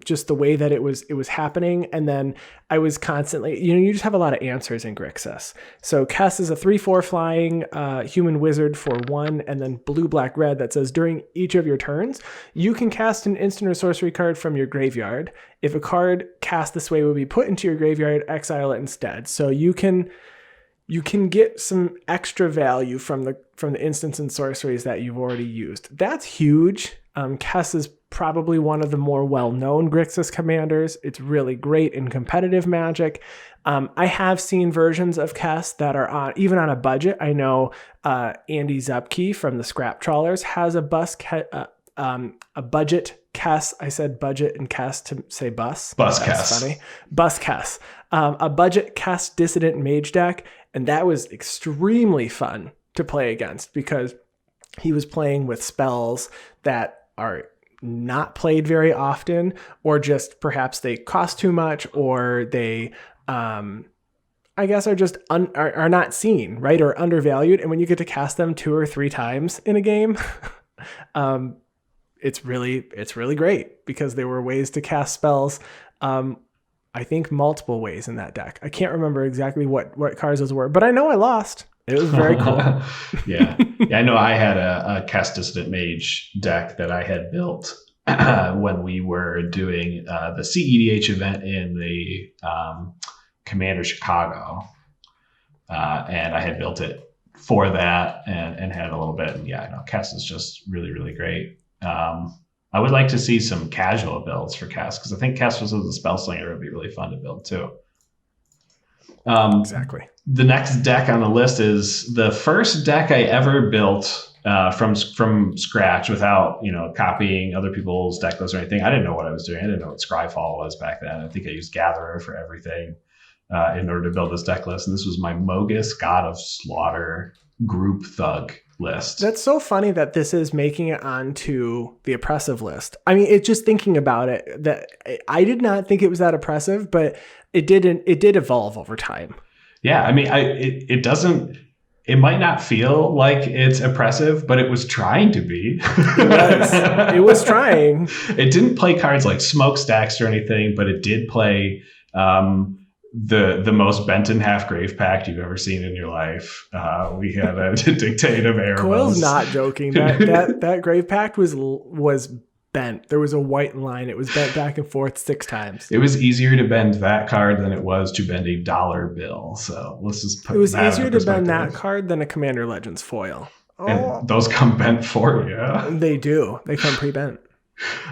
Just the way that it was happening. And then I was constantly, you just have a lot of answers in Grixis. So Kess is a 3/4 flying human wizard for 1, and then blue, black, red that says during each of your turns, you can cast an instant or sorcery card from your graveyard. If a card cast this way will be put into your graveyard, exile it instead. So you can get some extra value from the instants and sorceries that you've already used. That's huge. Kess is probably one of the more well-known Grixis commanders. It's really great in competitive Magic. I have seen versions of Kess that are even on a budget. I know Andy Zupke from the Scrap Trawlers has a budget Kess. I said budget and Kess to say bus. Bus That's Kess. Funny. Bus Kess. A budget Kess Dissident Mage deck, and that was extremely fun to play against because he was playing with spells that are not played very often, or just perhaps they cost too much, or they I guess are just are not seen, right, or undervalued. And when you get to cast them 2 or 3 times in a game, it's really great because there were ways to cast spells I think, multiple ways in that deck. I can't remember exactly what cards those were, but I know I lost. It was very cool. Yeah. I know I had a Kess Dissident Mage deck that I had built when we were doing the CEDH event in the Commander Chicago. And I had built it for that and had a little bit. And yeah, I know Kess is just really, really great. I would like to see some casual builds for Kess, because I think Kess was as a spell slinger would be really fun to build too. Exactly. The next deck on the list is the first deck I ever built from scratch without, copying other people's deck lists or anything. I didn't know what I was doing. I didn't know what Scryfall was back then. I think I used Gatherer for everything in order to build this deck list. And this was my Mogis God of Slaughter group thug list. That's so funny that this is making it onto the oppressive list. I mean, it's just thinking about it, that I did not think it was that oppressive, but it did evolve over time. Yeah, I mean, it might not feel like it's oppressive, but it was trying to be. It was trying. It didn't play cards like Smokestacks or anything, but it did play the most Benton half Grave Pact you've ever seen in your life. We had a Dictate of Erebos. Coyle's not joking. That Grave Pact was bent. There was a white line. It was bent back and forth 6 times. It was easier to bend that card than it was to bend a dollar bill. So let's just put that in perspective. It was easier to bend that card than a Commander Legends foil. And those come bent for you. They do. They come pre-bent.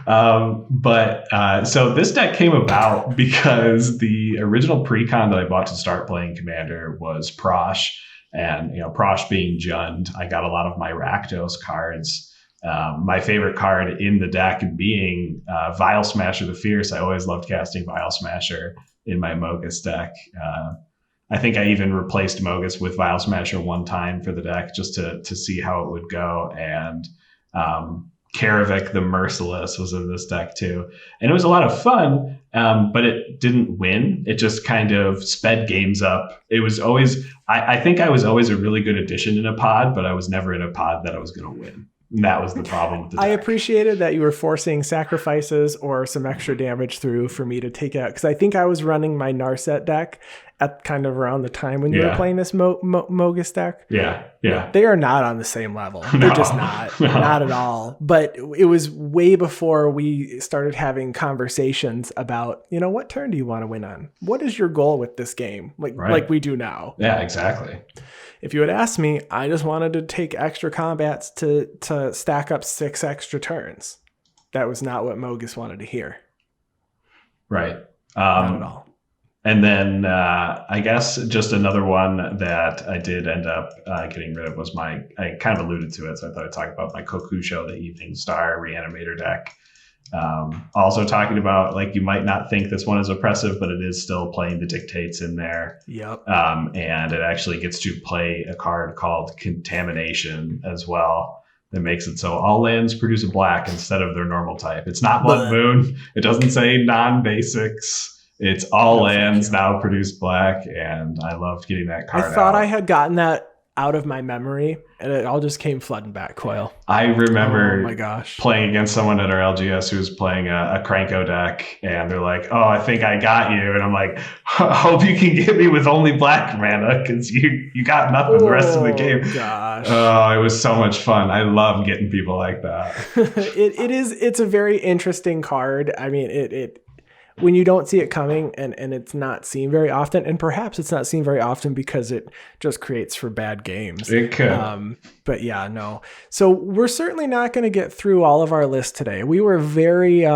So this deck came about because the original precon that I bought to start playing Commander was Prosh, and Prosh being Jund, I got a lot of my Rakdos cards. My favorite card in the deck being Vile Smasher the Fierce. I always loved casting Vile Smasher in my Mogis deck. I think I even replaced Mogis with Vile Smasher one time for the deck just to see how it would go. And Karavik the Merciless was in this deck too. And it was a lot of fun, but it didn't win. It just kind of sped games up. It was always, I think I was always a really good addition in a pod, but I was never in a pod that I was going to win. And that was the problem with the deck. I appreciated that you were forcing sacrifices or some extra damage through for me to take out, because I think I was running my Narset deck at kind of around the time when you were playing this Mogis deck. Yeah. They are not on the same level. They're just not. Not at all. But it was way before we started having conversations about, what turn do you want to win on? What is your goal with this game? Like we do now. Yeah, exactly. If you had asked me, I just wanted to take extra combats to stack up 6 extra turns. That was not what Mogis wanted to hear. Right. Not at all. And then I guess just another one that I did end up getting rid of was I kind of alluded to it, so I thought I'd talk about my Kokusho, the Evening Star Reanimator deck. Also talking about, you might not think this one is oppressive, but it is still playing the dictates in there. Yep. And it actually gets to play a card called Contamination as well. That makes it so all lands produce a black instead of their normal type. It's not Blood Moon. It doesn't say non-basics. It's all lands now produce black, and I loved getting that card out. I thought I had gotten that out of my memory, and it all just came flooding back, Coyle. I remember oh my gosh, playing against someone at our LGS who was playing a Kranko deck, and they're like, "Oh, I think I got you," and I'm like, "Hope you can get me with only black mana, because you got nothing the rest of the game." Gosh, oh, it was so much fun. I love getting people like that. It's a very interesting card. I mean, it when you don't see it coming, and it's not seen very often, and perhaps it's not seen very often because it just creates for bad games. It could. But yeah, no. So we're certainly not going to get through all of our list today. We were very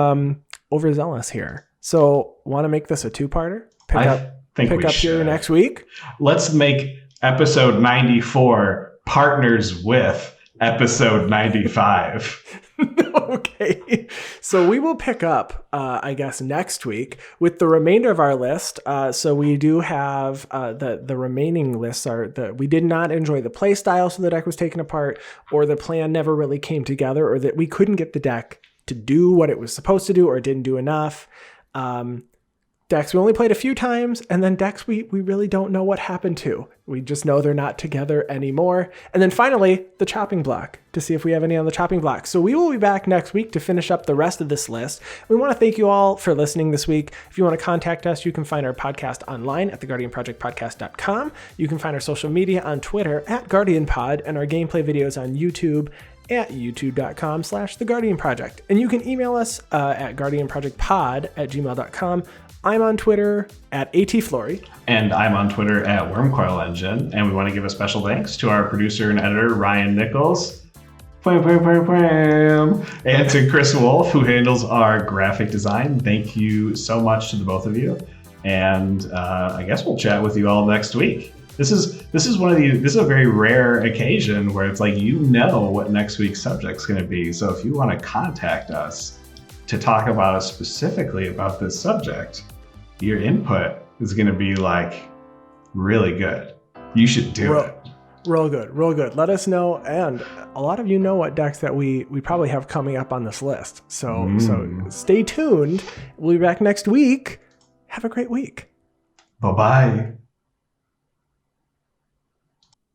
overzealous here. So want to make this a 2-parter? Pick up here next week? Let's make episode 94 partners with episode 95. Okay, so we will pick up, I guess, next week with the remainder of our list. So we do have the remaining lists are that we did not enjoy the play style, so the deck was taken apart, or the plan never really came together, or that we couldn't get the deck to do what it was supposed to do, or didn't do enough. decks we only played a few times, and then decks we really don't know what happened to. We just know they're not together anymore. And then finally, the chopping block, to see if we have any on the chopping block. So we will be back next week to finish up the rest of this list. We want to thank you all for listening this week. If you want to contact us, you can find our podcast online at theguardianprojectpodcast.com. You can find our social media on Twitter at GuardianPod, and our gameplay videos on YouTube at youtube.com/theguardianproject. And you can email us at guardianprojectpod@gmail.com. I'm on Twitter at ATFlory. And I'm on Twitter at WormCoilEngine. And we want to give a special thanks to our producer and editor, Ryan Nichols. And to Chris Wolf, who handles our graphic design. Thank you so much to the both of you. And I guess we'll chat with you all next week. This is a very rare occasion where it's like, you know what next week's subject's going to be. So if you want to contact us to talk about us specifically about this subject, your input is going to be like really good. You should do it. Real good. Let us know. And a lot of you know what decks that we probably have coming up on this list. So stay tuned. We'll be back next week. Have a great week. Bye-bye.